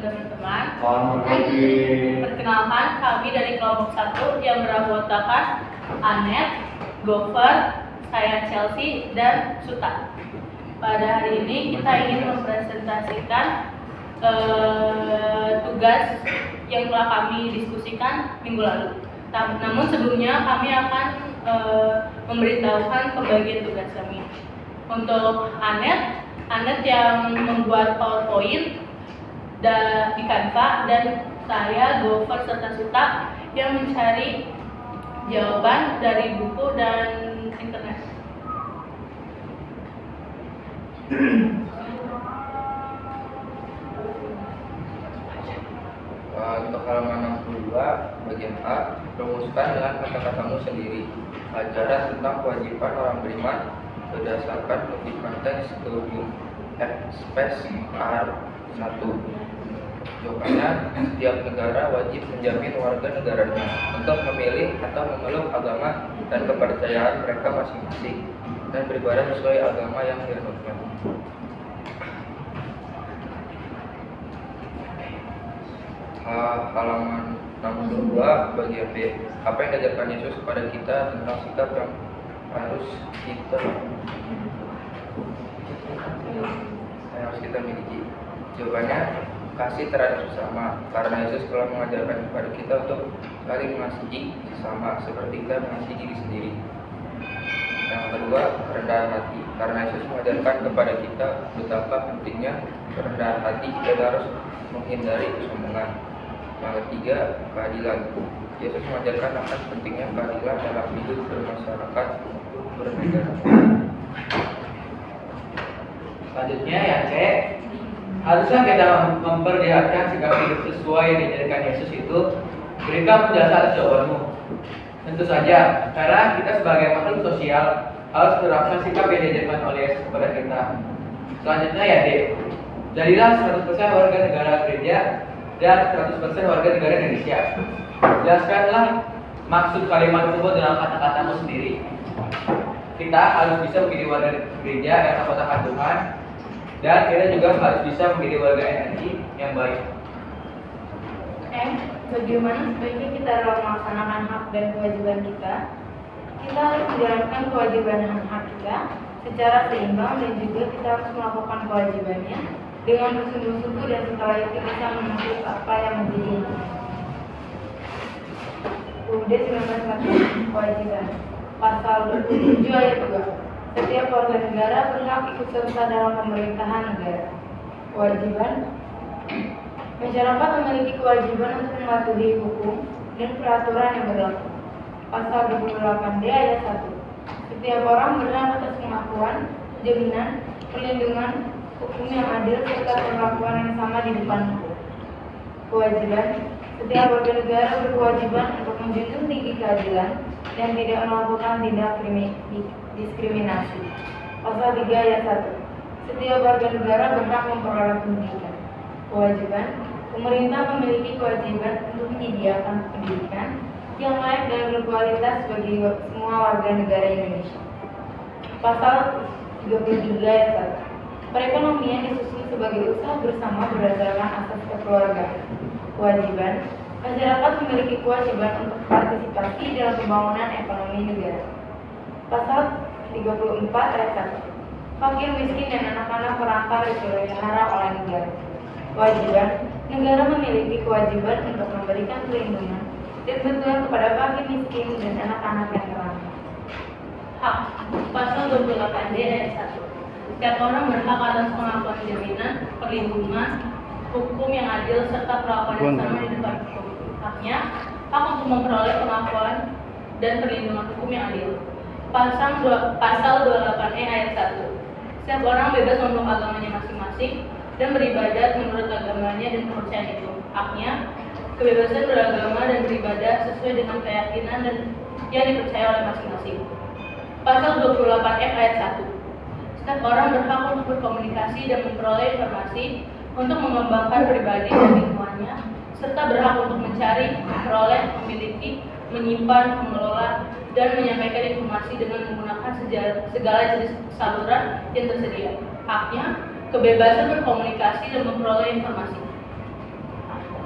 dan teman-teman. Perkenalkan, kami dari kelompok 1 yang beranggotakan Anet, Gopher, saya Chelsea, dan Suta. Pada hari ini kita ingin mempresentasikan tugas yang telah kami diskusikan minggu lalu. Namun sebelumnya kami akan memberitahukan pembagian tugas kami. Untuk Anet yang membuat PowerPoint di Canva, dan saya, Gopher, serta Suta yang mencari jawaban dari buku dan internet. Untuk halaman 62 bagian A, rumuskan dengan kata-katamu sendiri ajaran tentang kewajiban orang beriman berdasarkan kutipan teks Studium Spes R1. Jawabannya, setiap negara wajib menjamin warga negaranya untuk memilih atau memeluk agama dan kepercayaan mereka masing-masing dan beribadah sesuai agama yang dianutnya. Halaman 62 bagian B, apa yang diajarkan Yesus kepada kita tentang sikap yang harus kita miliki? Jawabannya, kasih terhadap sesama, karena Yesus telah mengajarkan kepada kita untuk saling mengasihi sesama seperti kita mengasihi diri sendiri. Yang kedua, kerendahan hati, karena Yesus mengajarkan kepada kita betapa pentingnya kerendahan hati dan harus menghindari kesombongan. Yang ketiga, keadilan. Yesus mengajarkan akan pentingnya keadilan dalam hidup bermasyarakat bernegara. Selanjutnya yang C, harusnya kita memperlihatkan sikap hidup sesuai yang diajarkan Yesus itu. Berikan penjelasan jawabanmu. Tentu saja, karena kita sebagai makhluk sosial harus menerapkan sikap yang diajarkan oleh Yesus kepada kita. Selanjutnya ya D, jadilah 100% warga negara gereja dan 100% warga negara Indonesia. Jelaskanlah maksud kalimat tersebut dalam kata-katamu sendiri. Kita harus bisa menjadi warga gereja yang takut akan Tuhan, dan kita juga harus bisa menjadi warga energi yang baik. Bagaimana sebaiknya kita dalam melaksanakan hak dan kewajiban kita? Kita harus menjalankan kewajiban dan hak kita secara seimbang, dan juga kita harus melakukan kewajibannya dengan bersungguh-sungguh, dan setelah itu bisa memenuhi apa yang menjadi UUD 1945 kewajiban. Pasal 27 ayat 2. Setiap warga negara berhak ikut serta dalam pemerintahan negara. Kewajiban, masyarakat memiliki kewajiban untuk mematuhi hukum dan peraturan yang berlaku. Pasal 28D ayat 1. Setiap orang berhak atas pengakuan, jaminan, perlindungan, hukum yang adil, serta perlakuan yang sama di depan hukum. Kewajiban, setiap warga negara berkewajiban untuk menjunjung tinggi keadilan dan tidak melakukan tindak diskriminasi. Pasal 3 ayat 1. Setiap warga negara berhak memperoleh pendidikan. Kewajiban, pemerintah memiliki kewajiban untuk menyediakan pendidikan yang layak dan berkualitas bagi semua warga negara Indonesia. Pasal 33 ayat 1. Perekonomian disusun sebagai usaha bersama berdasarkan asas kekeluargaan. Kewajiban, masyarakat memiliki kewajiban untuk partisipasi dalam pembangunan ekonomi negara. Pasal 34 ayat 1. Fakir, miskin, dan anak-anak perantau dipelihara oleh negara. Kewajiban, negara memiliki kewajiban untuk memberikan perlindungan dan bantuan kepada fakir, miskin, dan anak-anak yang terlantar. Hak. Pasal 28D ayat 1. Setiap orang berhak atas pengakuan jaminan, perlindungan, hukum yang adil, serta perlakuan yang sama di depan hukum. Haknya, hak untuk memperoleh pengakuan dan perlindungan hukum yang adil. Pasal 28E ayat 1. Setiap orang bebas memeluk agamanya masing-masing dan beribadat menurut agamanya dan kepercayaan itu. Haknya, kebebasan beragama dan beribadah sesuai dengan keyakinan dan yang dipercaya oleh masing-masing. Pasal 28F ayat 1. Setiap orang berhak untuk berkomunikasi dan memperoleh informasi untuk mengembangkan pribadi dan lingkungannya, serta berhak untuk mencari, memperoleh, memiliki, menyimpan, mengelola, dan menyampaikan informasi dengan menggunakan segala jenis saluran yang tersedia. Haknya, kebebasan berkomunikasi dan memperoleh informasi.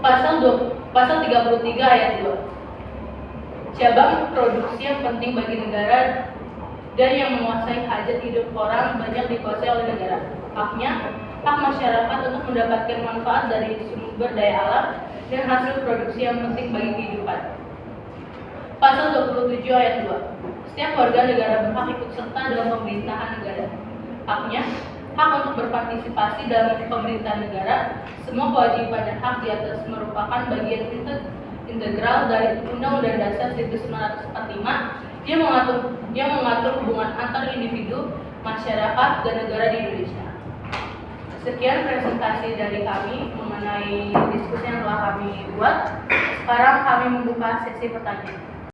Pasal 33 ayat 2. Cabang produksi yang penting bagi negara dan yang menguasai hajat hidup orang banyak dikuasai oleh negara. Haknya, hak masyarakat untuk mendapatkan manfaat dari sumber daya alam dan hasil produksi yang penting bagi kehidupan. Pasal 27 ayat 2. Setiap warga negara berhak ikut serta dalam pemerintahan negara. Haknya, hak untuk berpartisipasi dalam pemerintahan negara. Semua kewajiban dan hak di atas merupakan bagian integral dari Undang-Undang Dasar 1945 yang mengatur hubungan antar individu, masyarakat, dan negara di Indonesia. Sekian presentasi dari kami mengenai diskusi yang telah kami buat. Sekarang kami membuka sesi pertanyaan.